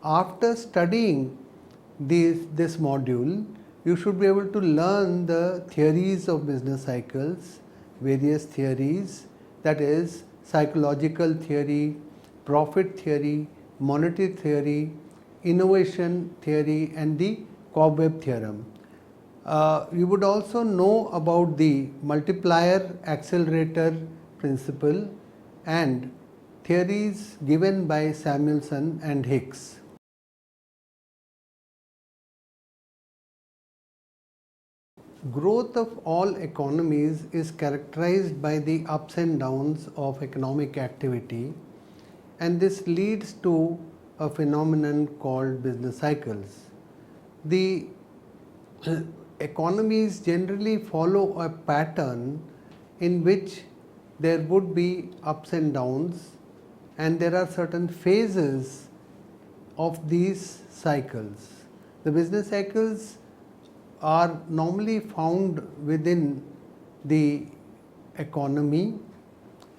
after studying this module, you should be able to learn the theories of business cycles, various theories, that is psychological theory, profit theory, monetary theory, innovation theory, and the Cobweb theorem. You would also know about the multiplier accelerator principle and theories given by Samuelson and Hicks. Growth of all economies is characterized by the ups and downs of economic activity, and this leads to a phenomenon called business cycles. The economies generally follow a pattern in which there would be ups and downs, and there are certain phases of these cycles. The business cycles are normally found within the economy,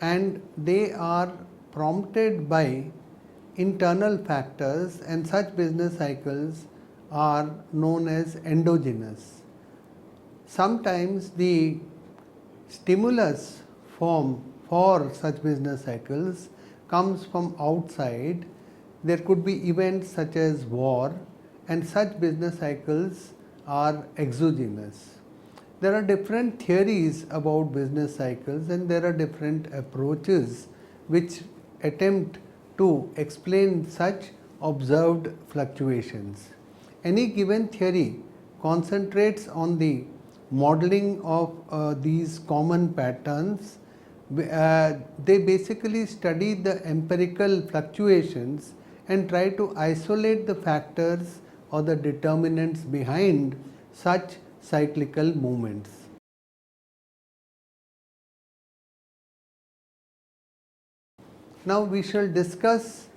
and they are prompted by internal factors, and such business cycles are known as endogenous. Sometimes the stimulus for such business cycles comes from outside. There could be events such as war, and such business cycles are exogenous. There are different theories about business cycles, and there are different approaches which attempt to explain such observed fluctuations. Any given theory concentrates on the modeling of these common patterns. They basically study the empirical fluctuations and try to isolate the factors or the determinants behind such cyclical movements. Now we shall discuss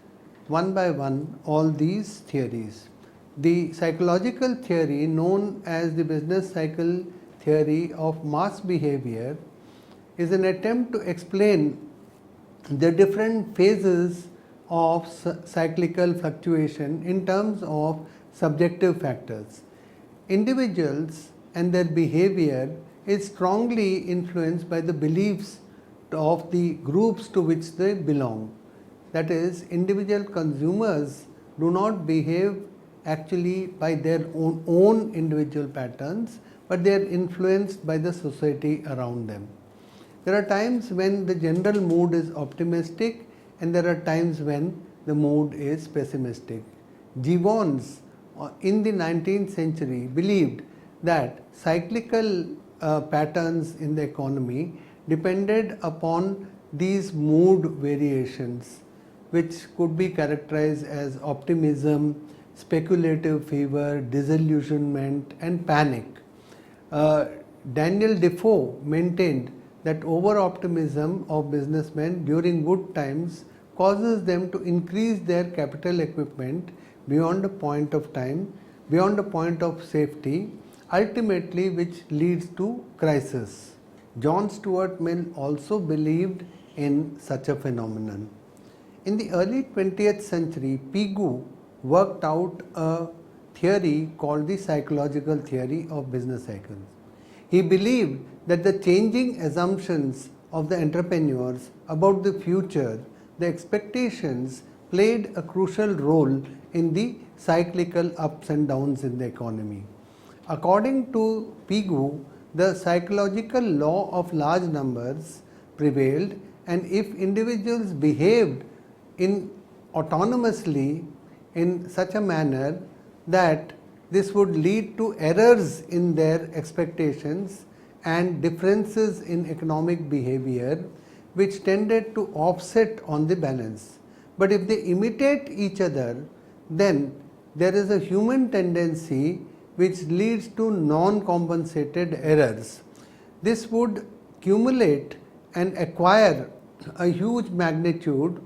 one by one all these theories. The psychological theory known as the business cycle theory of mass behavior is an attempt to explain the different phases of cyclical fluctuation in terms of subjective factors. Individuals and their behavior is strongly influenced by the beliefs of the groups to which they belong. That is, individual consumers do not behave actually by their own individual patterns, but they are influenced by the society around them. There are times when the general mood is optimistic, and there are times when the mood is pessimistic. Gibbons in the 19th century believed that cyclical patterns in the economy depended upon these mood variations, which could be characterized as optimism, speculative fever, disillusionment, and panic. Daniel Defoe maintained that over-optimism of businessmen during good times causes them to increase their capital equipment beyond a point of time, beyond a point of safety, ultimately which leads to crisis. John Stuart Mill also believed in such a phenomenon. In the early 20th century, Pigou worked out a theory called the psychological theory of business cycles. He believed that the changing assumptions of the entrepreneurs about the future, the expectations, played a crucial role in the cyclical ups and downs in the economy. According to Pigou, the psychological law of large numbers prevailed, and if individuals behaved autonomously in such a manner that this would lead to errors in their expectations and differences in economic behavior, which tended to offset on the balance. But if they imitate each other, then there is a human tendency which leads to non-compensated errors. This would accumulate and acquire a huge magnitude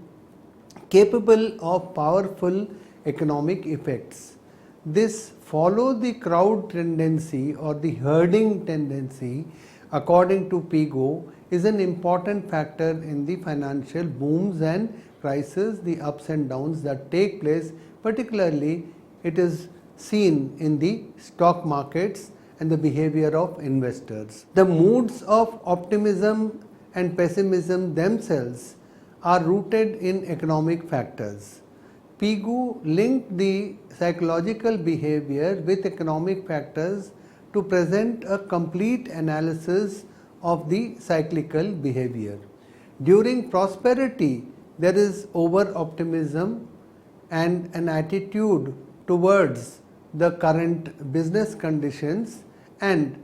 capable of powerful economic effects. This follow the crowd tendency or the herding tendency, according to Pigou, is an important factor in the financial booms and crisis, the ups and downs that take place, particularly it is seen in the stock markets and the behavior of investors. The moods of optimism and pessimism themselves are rooted in economic factors. Pigou linked the psychological behavior with economic factors to present a complete analysis of the cyclical behavior. During prosperity, there is over optimism and an attitude towards the current business conditions, and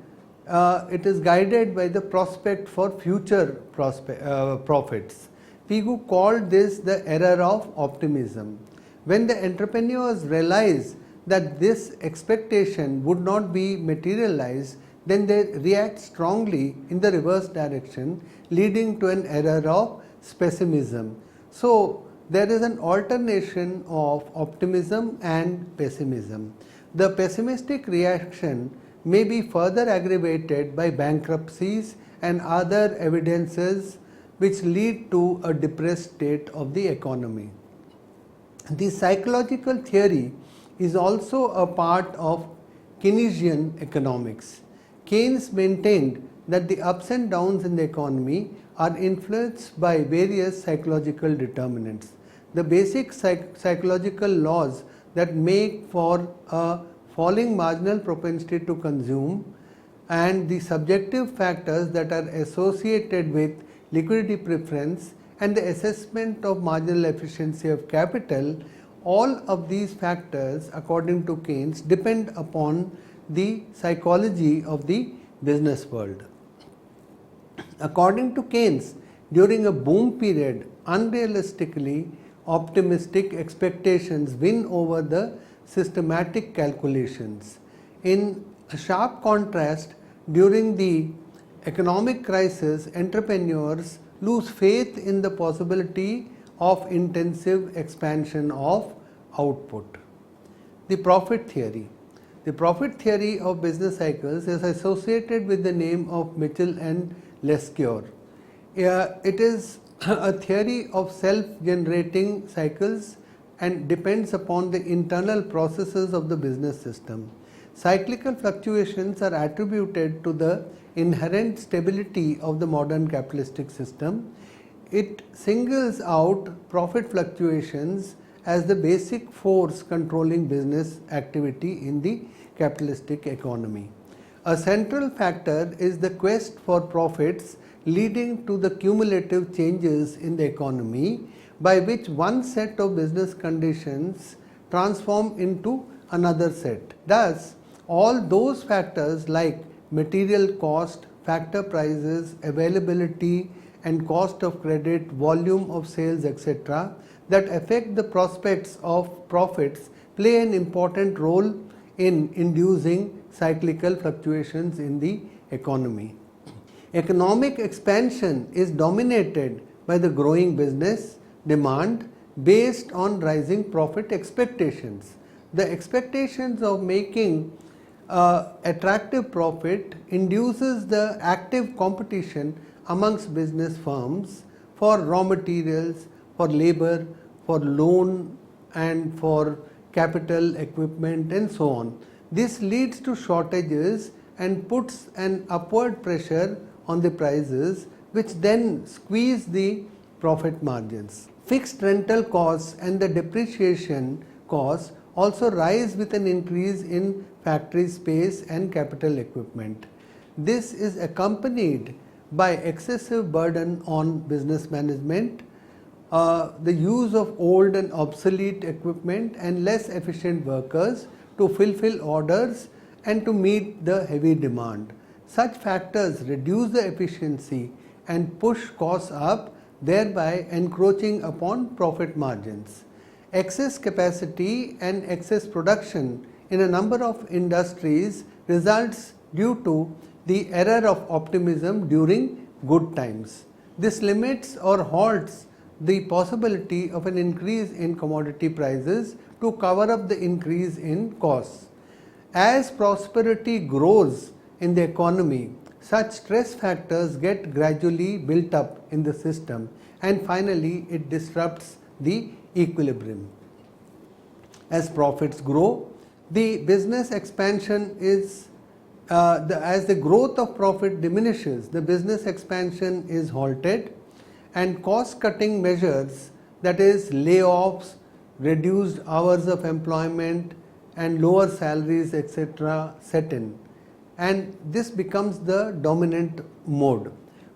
it is guided by the prospect for future profits. Pigou called this the error of optimism. When the entrepreneurs realize that this expectation would not be materialized, then they react strongly in the reverse direction, leading to an error of pessimism. So, there is an alternation of optimism and pessimism. The pessimistic reaction may be further aggravated by bankruptcies and other evidences which lead to a depressed state of the economy. The psychological theory is also a part of Keynesian economics. Keynes maintained that the ups and downs in the economy are influenced by various psychological determinants. The basic psychological laws that make for a falling marginal propensity to consume and the subjective factors that are associated with liquidity preference and the assessment of marginal efficiency of capital, all of these factors, according to Keynes, depend upon the psychology of the business world. According to Keynes, during a boom period, unrealistically optimistic expectations win over the systematic calculations. In a sharp contrast, during the economic crisis, entrepreneurs lose faith in the possibility of intensive expansion of output. The profit theory. The profit theory of business cycles is associated with the name of Mitchell and Lescure. It is a theory of self-generating cycles and depends upon the internal processes of the business system. Cyclical fluctuations are attributed to the inherent stability of the modern capitalistic system. It singles out profit fluctuations as the basic force controlling business activity in the capitalistic economy. A central factor is the quest for profits, leading to the cumulative changes in the economy by which one set of business conditions transform into another set. Thus, all those factors like material cost, factor prices, availability and cost of credit, volume of sales, etc., that affect the prospects of profits play an important role in inducing cyclical fluctuations in the economy. Economic expansion is dominated by the growing business demand based on rising profit expectations. The expectations of making attractive profit induces the active competition amongst business firms for raw materials, for labor, for loan and for capital, equipment and so on. This leads to shortages and puts an upward pressure on the prices, which then squeeze the profit margins. Fixed rental costs and the depreciation costs also rise with an increase in factory space and capital equipment. This is accompanied by excessive burden on business management, the use of old and obsolete equipment and less efficient workers to fulfill orders and to meet the heavy demand. Such factors reduce the efficiency and push costs up, thereby encroaching upon profit margins. Excess capacity and excess production in a number of industries results due to the error of optimism during good times. This limits or halts the possibility of an increase in commodity prices to cover up the increase in costs. As prosperity grows in the economy, such stress factors get gradually built up in the system and finally it disrupts the equilibrium. As profits grow, the business expansion is as the growth of profit diminishes, the business expansion is halted, and cost cutting measures, that is layoffs, reduced hours of employment and lower salaries, etc., set in, and this becomes the dominant mode.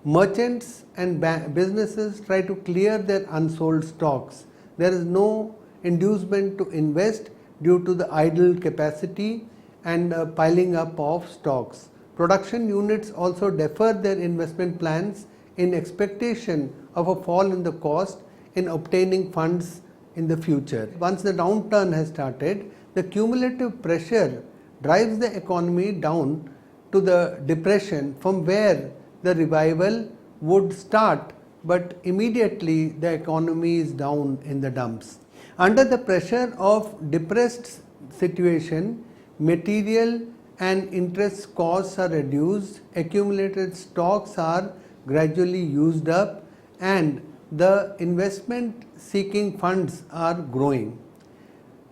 Merchants and businesses try to clear their unsold stocks. There is no inducement to invest due to the idle capacity and piling up of stocks. Production units also defer their investment plans in expectation of a fall in the cost in obtaining funds in the future. Once the downturn has started, the cumulative pressure drives the economy down to the depression from where the revival would start, but immediately the economy is down in the dumps. Under the pressure of depressed situation, material and interest costs are reduced, accumulated stocks are gradually used up, and the investment seeking funds are growing.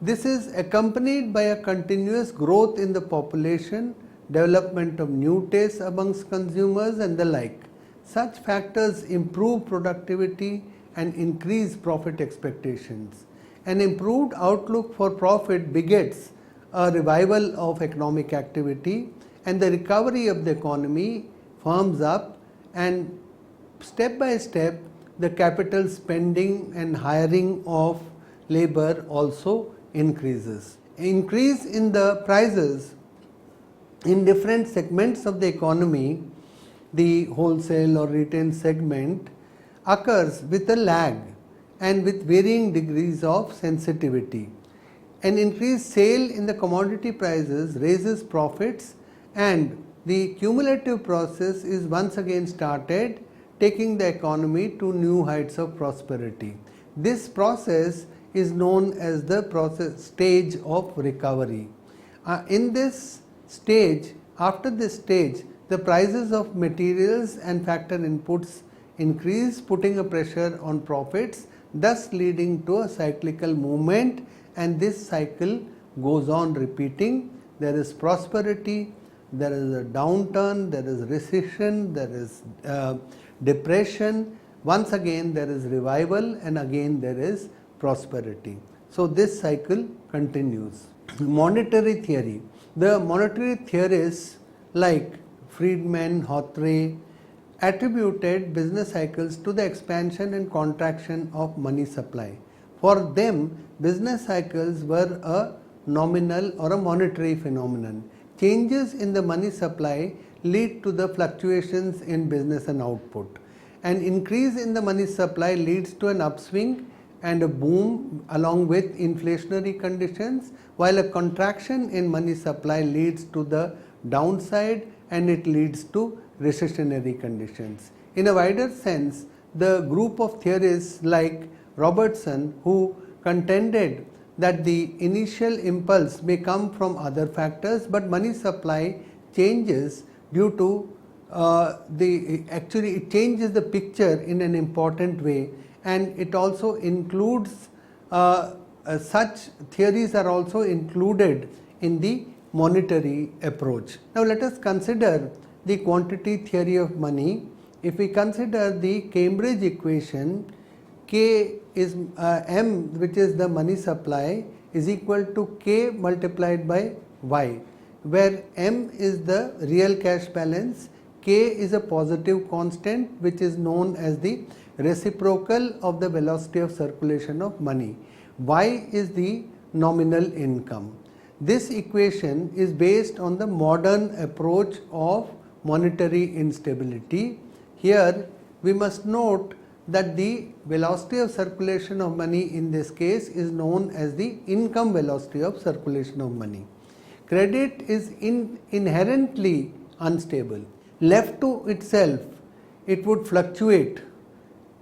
This is accompanied by a continuous growth in the population, development of new tastes amongst consumers and the like. Such factors improve productivity and increase profit expectations. An improved outlook for profit begets a revival of economic activity, and the recovery of the economy firms up, and step by step the capital spending and hiring of labor also increases. Increase in the prices in different segments of the economy, the wholesale or retail segment, occurs with a lag and with varying degrees of sensitivity. An increased sale in the commodity prices raises profits, and the cumulative process is once again started, taking the economy to new heights of prosperity. This process is known as the stage of recovery. In this stage, after this stage, the prices of materials and factor inputs increase, putting a pressure on profits, thus leading to a cyclical movement, and this cycle goes on repeating. There is prosperity, there is a downturn, there is recession, there is depression, once again there is revival, and again there is prosperity. So this cycle continues. Monetary theory. The monetary theorists like Friedman, Hawthorne attributed business cycles to the expansion and contraction of money supply. For them, business cycles were a nominal or a monetary phenomenon. Changes in the money supply lead to the fluctuations in business and output. An increase in the money supply leads to an upswing and a boom along with inflationary conditions, while a contraction in money supply leads to the downside and it leads to recessionary conditions. In a wider sense, the group of theorists like Robertson, who contended that the initial impulse may come from other factors, but money supply changes due to actually it changes the picture in an important way, and it also includes such theories are also included in the monetary approach. Now let us consider the quantity theory of money. If we consider the Cambridge equation, K is M, which is the money supply, is equal to K multiplied by Y, where M is the real cash balance, K is a positive constant which is known as the reciprocal of the velocity of circulation of money, Y is the nominal income. This equation is based on the modern approach of monetary instability. Here we must note that the velocity of circulation of money in this case is known as the income velocity of circulation of money. Credit is inherently unstable. Left to itself, it would fluctuate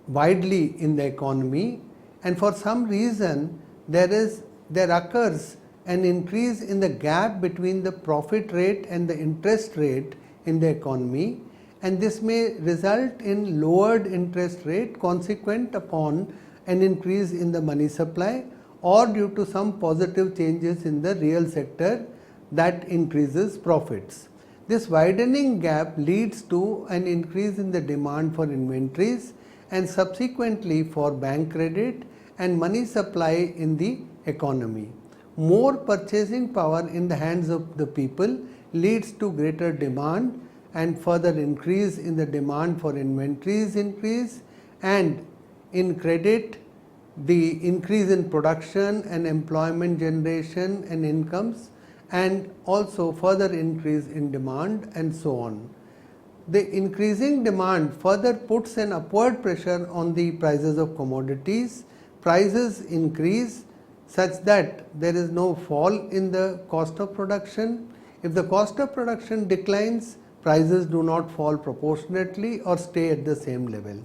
widely in the economy, and for some reason there occurs an increase in the gap between the profit rate and the interest rate in the economy, and this may result in lowered interest rate consequent upon an increase in the money supply or due to some positive changes in the real sector that increases profits. This widening gap leads to an increase in the demand for inventories and subsequently for bank credit and money supply in the economy. More purchasing power in the hands of the people leads to greater demand and further increase in the demand for inventories increase, and in credit the increase in production and employment generation and incomes, and also further increase in demand and so on. The increasing demand further puts an upward pressure on the prices of commodities. Prices increase such that there is no fall in the cost of production. If the cost of production declines, prices do not fall proportionately or stay at the same level.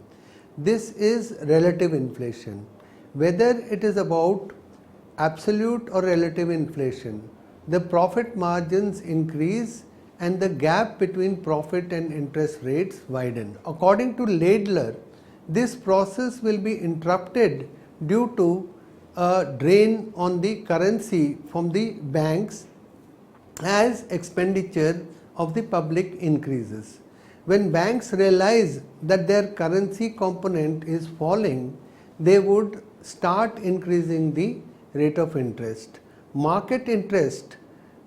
This is relative inflation. Whether it is about absolute or relative inflation, the profit margins increase and the gap between profit and interest rates widen. According to Laidler, this process will be interrupted due to a drain on the currency from the banks as expenditure of the public increases. When banks realize that their currency component is falling, they would start increasing the rate of interest. Market interest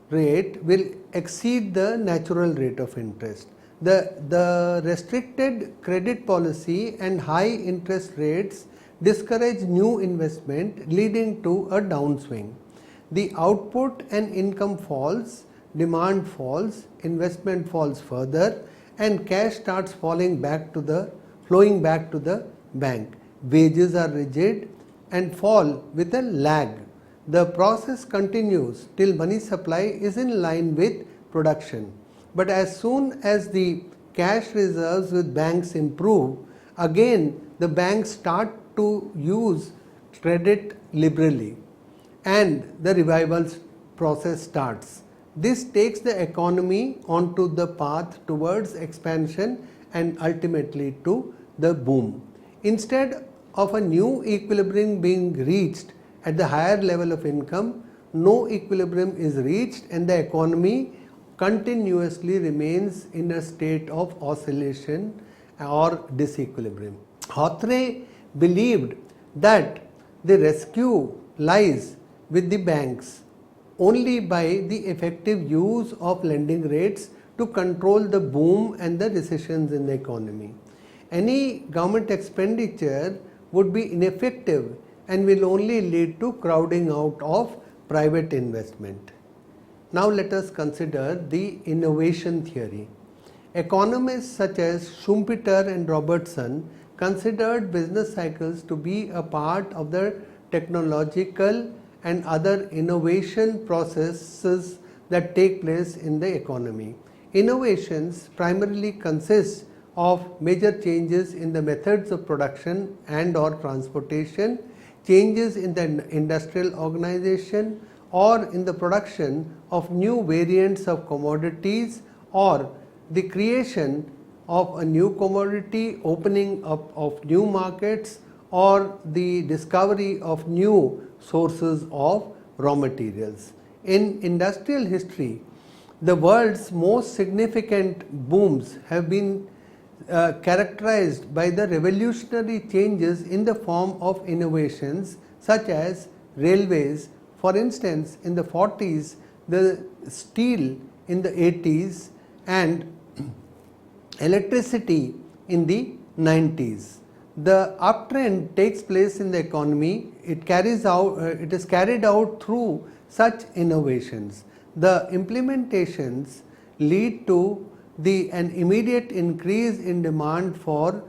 rate will exceed the natural rate of interest. The restricted credit policy and high interest rates discourage new investment, leading to a downswing. The output and income falls, demand falls, investment falls further, and cash starts flowing back to the bank. Wages are rigid and fall with a lag. The process continues till money supply is in line with production. But as soon as the cash reserves with banks improve, again the banks start to use credit liberally and the revival process starts. This takes the economy onto the path towards expansion and ultimately to the boom. Instead of a new equilibrium being reached at the higher level of income, no equilibrium is reached and the economy continuously remains in a state of oscillation or disequilibrium. Hawthorne believed that the rescue lies with the banks only by the effective use of lending rates to control the boom and the recessions in the economy. Any government expenditure would be ineffective and will only lead to crowding out of private investment. Now let us consider the innovation theory. Economists such as Schumpeter and Robertson considered business cycles to be a part of the technological and other innovation processes that take place in the economy. Innovations primarily consist of major changes in the methods of production and or transportation, changes in the industrial organization, or in the production of new variants of commodities, or the creation of a new commodity, opening up of new markets, or the discovery of new sources of raw materials. In industrial history, the world's most significant booms have been characterized by the revolutionary changes in the form of innovations such as railways. For instance, in the 40s, the steel in the 80s, and electricity in the 90s. The uptrend takes place in the economy. It is carried out through such innovations. The implementations lead to an immediate increase in demand for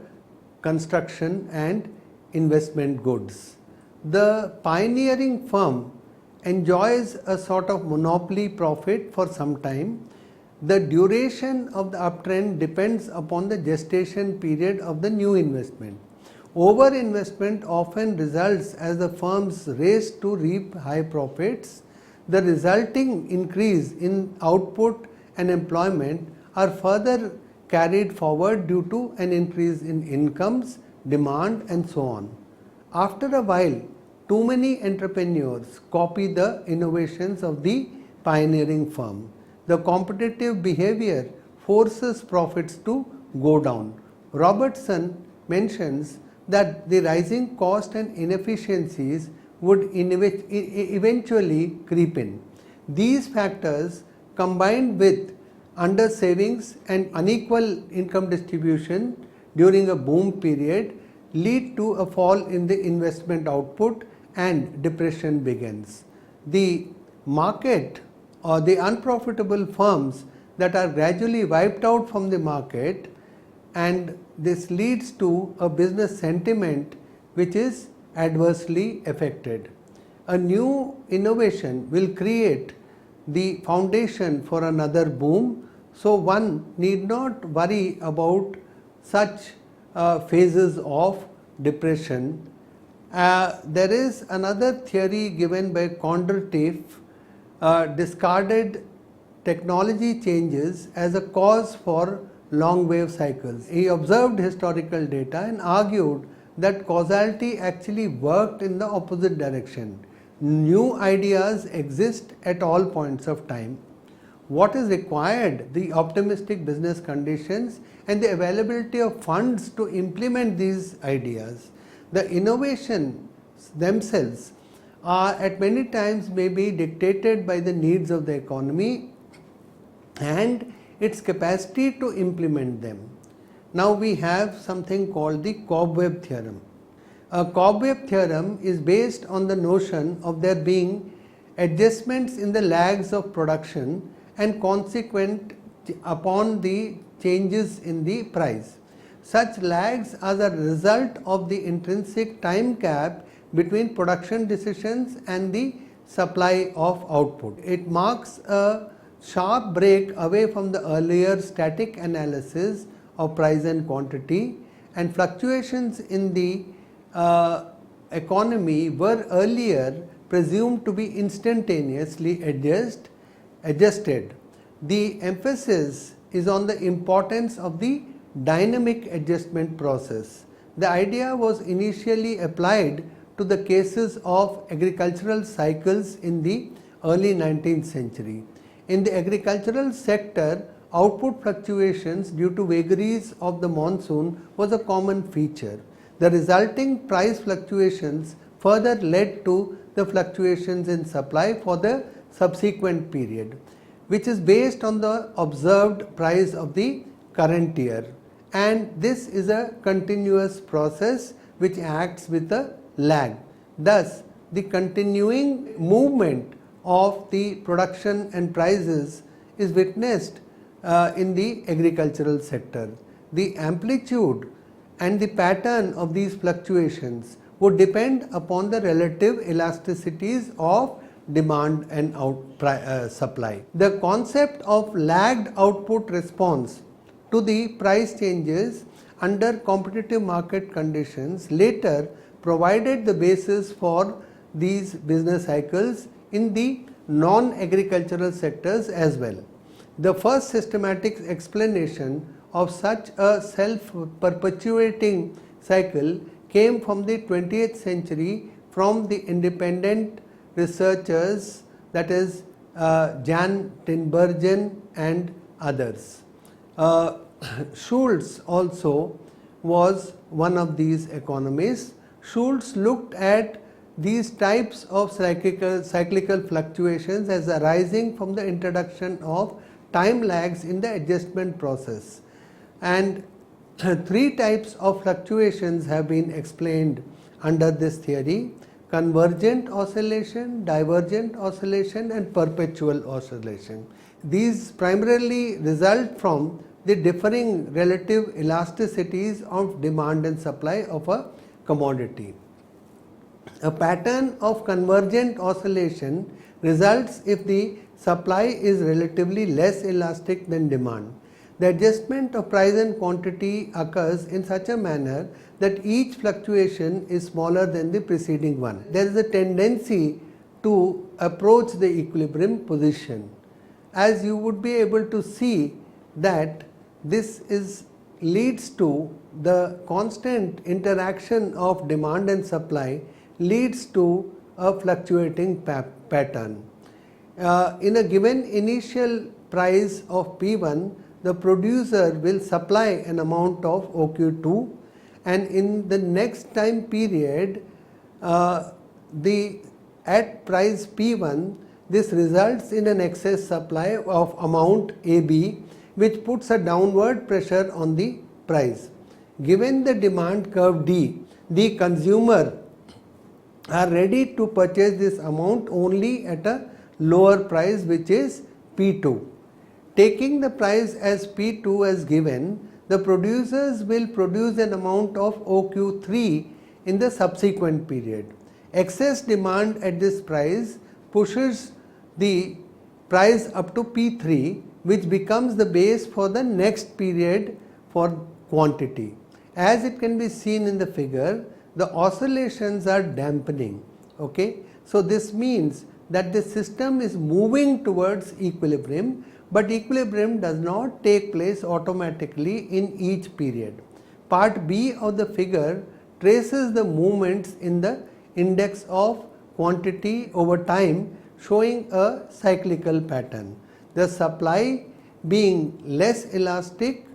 construction and investment goods. The pioneering firm enjoys a sort of monopoly profit for some time. The duration of the uptrend depends upon the gestation period of the new investment. Overinvestment often results as the firms race to reap high profits. The resulting increase in output and employment are further carried forward due to an increase in incomes, demand, and so on. After a while, too many entrepreneurs copy the innovations of the pioneering firm. The competitive behavior forces profits to go down. Robertson mentions that the rising cost and inefficiencies would eventually creep in. These factors, combined with under savings and unequal income distribution during a boom period, lead to a fall in the investment output and depression begins. The market or the unprofitable firms that are gradually wiped out from the market, and this leads to a business sentiment which is adversely affected. A new innovation will create the foundation for another boom, so one need not worry about such phases of depression. There is another theory given by Condertief, discarded technology changes as a cause for long wave cycles. He observed historical data and argued that causality actually worked in the opposite direction. New ideas exist at all points of time. What is required? The optimistic business conditions and the availability of funds to implement these ideas. The innovations themselves are at many times may be dictated by the needs of the economy and its capacity to implement them. Now we have something called the Cobweb theorem. A Cobweb theorem is based on the notion of there being adjustments in the lags of production and consequent upon the changes in the price. Such lags are the result of the intrinsic time gap between production decisions and the supply of output. It marks a sharp break away from the earlier static analysis of price and quantity, and fluctuations in the economy were earlier presumed to be instantaneously adjusted. The emphasis is on the importance of the dynamic adjustment process. The idea was initially applied to the cases of agricultural cycles in the early 19th century. In the agricultural sector, output fluctuations due to vagaries of the monsoon was a common feature. The resulting price fluctuations further led to the fluctuations in supply for the subsequent period, which is based on the observed price of the current year, and this is a continuous process which acts with a lag. Thus, the continuing movement of the production and prices is witnessed in the agricultural sector. The amplitude and the pattern of these fluctuations would depend upon the relative elasticities of demand and supply. The concept of lagged output response to the price changes under competitive market conditions later provided the basis for these business cycles in the non-agricultural sectors as well. The first systematic explanation of such a self-perpetuating cycle came from the 20th century from the independent researchers, that is Jan Tinbergen and others. Schultz also was one of these economists. Schultz looked at these types of cyclical fluctuations as arising from the introduction of time lags in the adjustment process, and three types of fluctuations have been explained under this theory: convergent oscillation, divergent oscillation and perpetual oscillation. These primarily result from the differing relative elasticities of demand and supply of a commodity. A pattern of convergent oscillation results if the supply is relatively less elastic than demand. The adjustment of price and quantity occurs in such a manner that each fluctuation is smaller than the preceding one. There is a tendency to approach the equilibrium position. As you would be able to see that this is leads to the constant interaction of demand and supply leads to a fluctuating pattern. In a given initial price of P1, the producer will supply an amount of OQ2, and in the next time period at price P1, this results in an excess supply of amount AB, which puts a downward pressure on the price. Given the demand curve D, the consumer are ready to purchase this amount only at a lower price, which is P2. Taking the price as P2 as given, the producers will produce an amount of OQ3 in the subsequent period. Excess demand at this price pushes the price up to P3, which becomes the base for the next period for quantity. As it can be seen in the figure, the oscillations are dampening. Okay? So this means that the system is moving towards equilibrium, but equilibrium does not take place automatically in each period. Part B of the figure traces the movements in the index of quantity over time, showing a cyclical pattern. The supply being less elastic,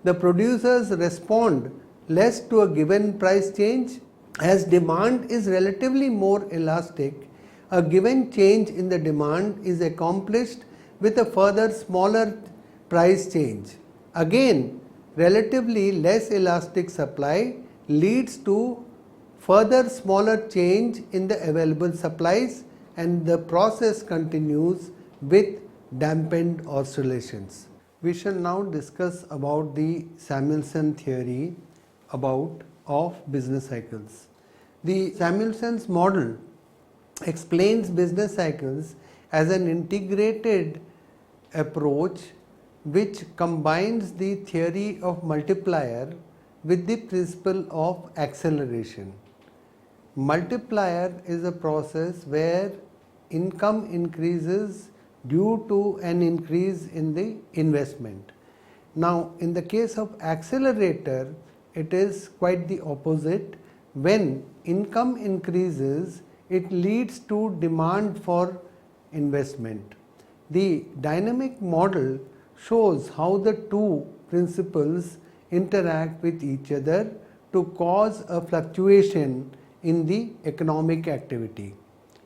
the producers respond less to a given price change. As demand is relatively more elastic, a given change in the demand is accomplished with a further smaller price change. Again, relatively less elastic supply leads to further smaller change in the available supplies, and the process continues with dampened oscillations. We shall now discuss about the Samuelson theory of business cycles. The Samuelson's model explains business cycles as an integrated approach which combines the theory of multiplier with the principle of acceleration. Multiplier is a process where income increases due to an increase in the investment. Now, in the case of accelerator, it is quite the opposite. When income increases, it leads to demand for investment. The dynamic model shows how the two principles interact with each other to cause a fluctuation in the economic activity.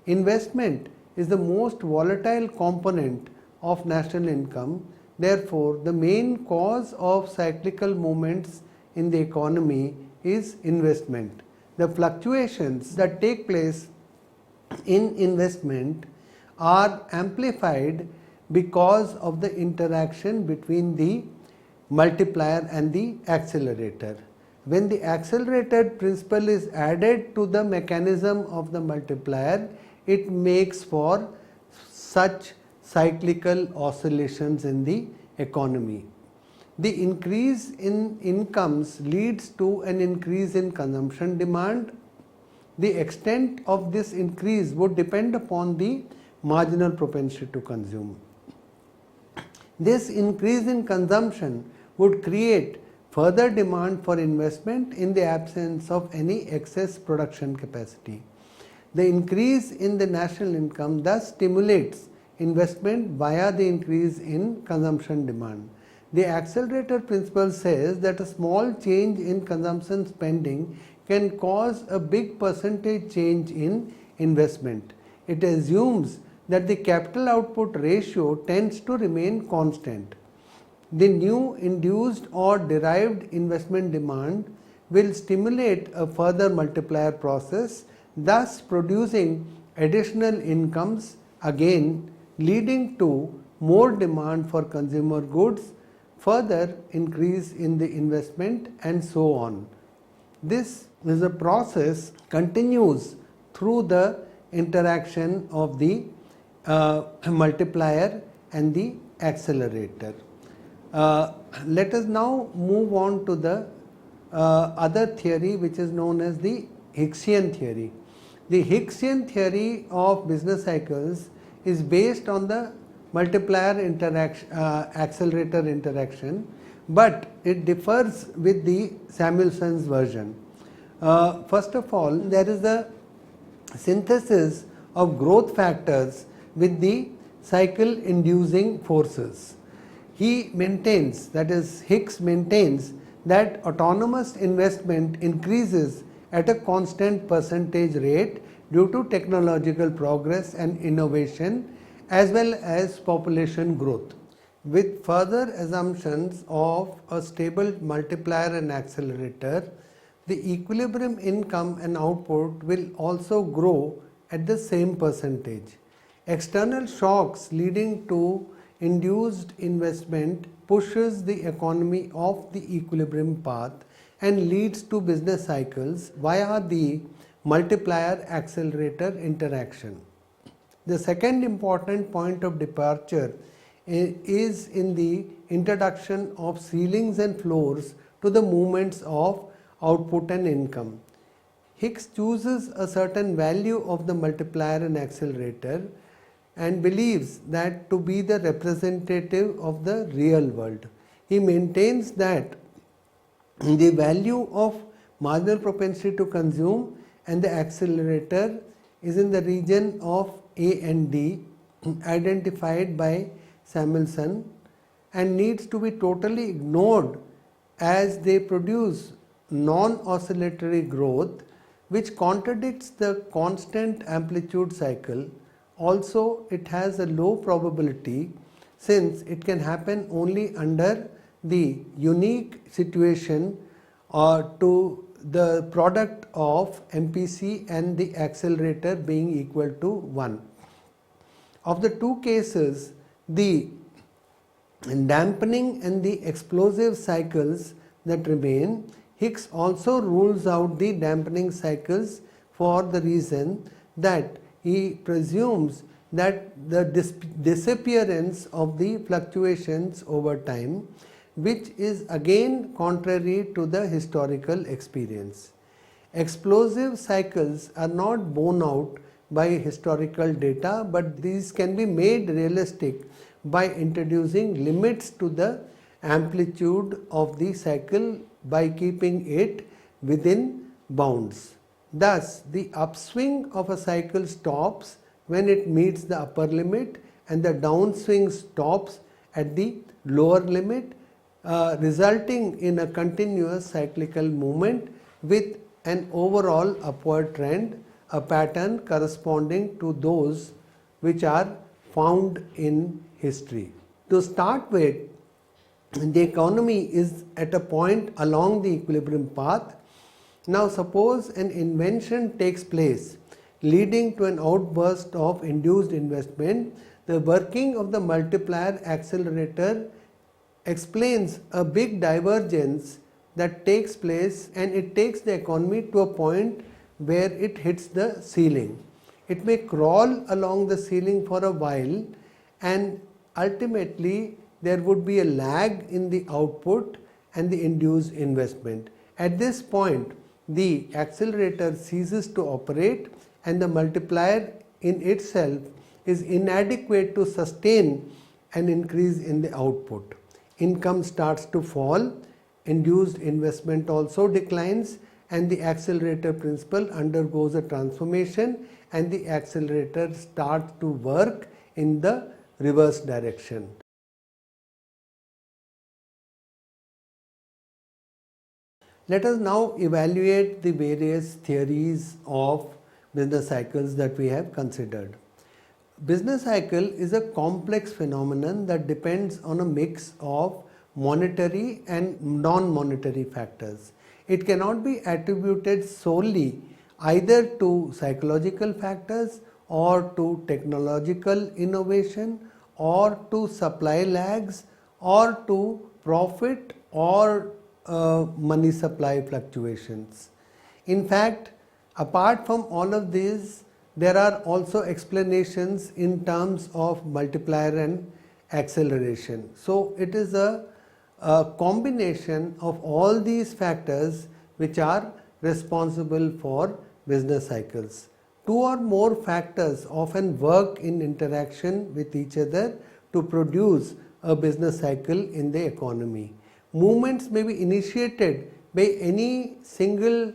Investment is the most volatile component of national income. Therefore, the main cause of cyclical movements in the economy is investment. The fluctuations that take place in investment are amplified because of the interaction between the multiplier and the accelerator. When the accelerated principle is added to the mechanism of the multiplier, it makes for such cyclical oscillations in the economy. The increase in incomes leads to an increase in consumption demand. The extent of this increase would depend upon the marginal propensity to consume. This increase in consumption would create further demand for investment in the absence of any excess production capacity. The increase in the national income thus stimulates investment via the increase in consumption demand. The accelerator principle says that a small change in consumption spending can cause a big percentage change in investment. It assumes that the capital output ratio tends to remain constant. The new induced or derived investment demand will stimulate a further multiplier process, thus producing additional incomes, again leading to more demand for consumer goods, further increase in the investment, and so on. This is a process continues through the interaction of the multiplier and the accelerator. Let us now move on to the other theory, which is known as the Hickesian theory. The Hickesian theory of business cycles is based on the multiplier interaction, accelerator interaction, but it differs with the Samuelson's version. First of all, there is a synthesis of growth factors with the cycle inducing forces. He maintains, that is, Hicks maintains, that autonomous investment increases at a constant percentage rate due to technological progress and innovation as well as population growth. With further assumptions of a stable multiplier and accelerator, the equilibrium income and output will also grow at the same percentage. External shocks leading to induced investment pushes the economy off the equilibrium path and leads to business cycles via the multiplier accelerator interaction. The second important point of departure is in the introduction of ceilings and floors to the movements of output and income. Hicks chooses a certain value of the multiplier and accelerator and believes that to be the representative of the real world. He maintains that the value of marginal propensity to consume and the accelerator is in the region of A and D identified by Samuelson and needs to be totally ignored as they produce non-oscillatory growth which contradicts the constant amplitude cycle. Also, it has a low probability since it can happen only under the unique situation to the product of MPC and the accelerator being equal to 1. Of the two cases, the dampening and the explosive cycles that remain, Hicks also rules out the dampening cycles for the reason that he presumes that the disappearance of the fluctuations over time, which is again contrary to the historical experience. Explosive cycles are not borne out by historical data, but these can be made realistic by introducing limits to the amplitude of the cycle by keeping it within bounds. Thus, the upswing of a cycle stops when it meets the upper limit and the downswing stops at the lower limit, resulting in a continuous cyclical movement with an overall upward trend, a pattern corresponding to those which are found in history. To start with, the economy is at a point along the equilibrium path. Now suppose an invention takes place leading to an outburst of induced investment. The working of the multiplier accelerator explains a big divergence that takes place, and it takes the economy to a point where it hits the ceiling. It may crawl along the ceiling for a while, and ultimately there would be a lag in the output and the induced investment. At this point, the accelerator ceases to operate and the multiplier in itself is inadequate to sustain an increase in the output. Income starts to fall, induced investment also declines, and the accelerator principle undergoes a transformation and the accelerator starts to work in the reverse direction. Let us now evaluate the various theories of business cycles that we have considered. Business cycle is a complex phenomenon that depends on a mix of monetary and non-monetary factors. It cannot be attributed solely either to psychological factors or to technological innovation or to supply lags or to profit or money supply fluctuations. In fact, apart from all of these, there are also explanations in terms of multiplier and acceleration. So it is a combination of all these factors which are responsible for business cycles. Two or more factors often work in interaction with each other to produce a business cycle in the economy. movements may be initiated by any single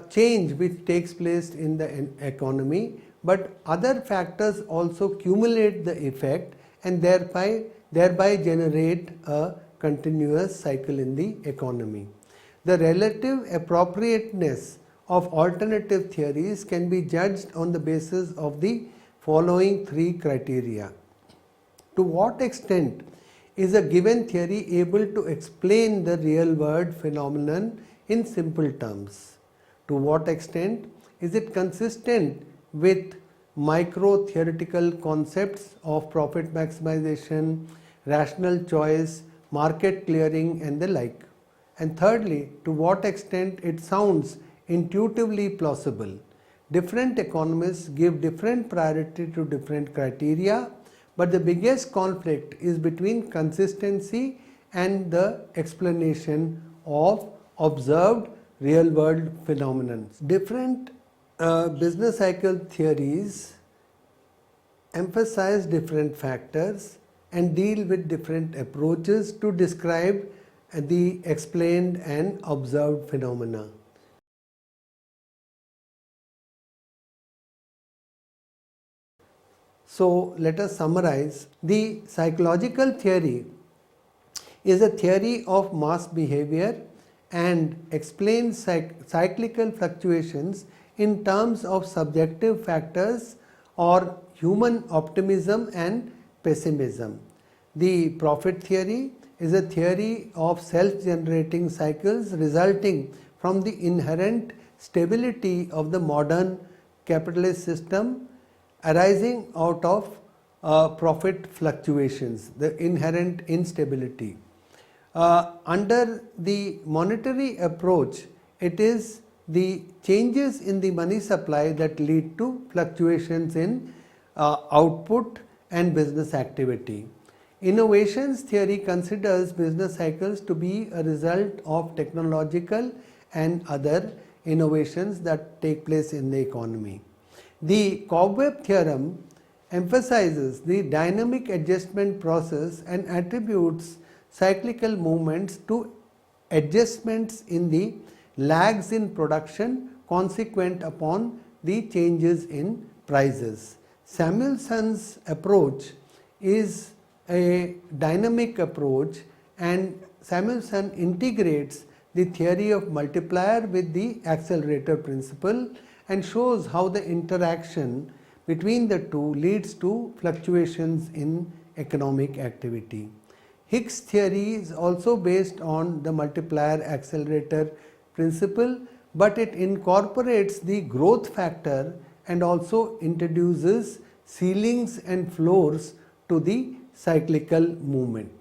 change which takes place in the economy, but other factors also cumulate the effect and thereby generate a continuous cycle in the economy. The relative appropriateness of alternative theories can be judged on the basis of the following three criteria. To what extent is a given theory able to explain the real world phenomenon in simple terms? To what extent is it consistent with micro theoretical concepts of profit maximization, rational choice, market clearing and the like? And thirdly, to what extent it sounds intuitively plausible? Different economists give different priority to different criteria, but the biggest conflict is between consistency and the explanation of observed real world phenomena. Different business cycle theories emphasize different factors and deal with different approaches to describe the explained and observed phenomena. So let us summarize. The psychological theory is a theory of mass behavior and explains cyclical fluctuations in terms of subjective factors or human optimism and pessimism. The profit theory is a theory of self-generating cycles resulting from the inherent stability of the modern capitalist system arising out of profit fluctuations, the inherent instability. Under the monetary approach, it is the changes in the money supply that lead to fluctuations in output and business activity. Innovations theory considers business cycles to be a result of technological and other innovations that take place in the economy. The Cobweb theorem emphasizes the dynamic adjustment process and attributes cyclical movements to adjustments in the lags in production consequent upon the changes in prices. Samuelson's approach is a dynamic approach, and Samuelson integrates the theory of multiplier with the accelerator principle and shows how the interaction between the two leads to fluctuations in economic activity. Hicks' theory is also based on the multiplier accelerator principle, but it incorporates the growth factor and also introduces ceilings and floors to the cyclical movement.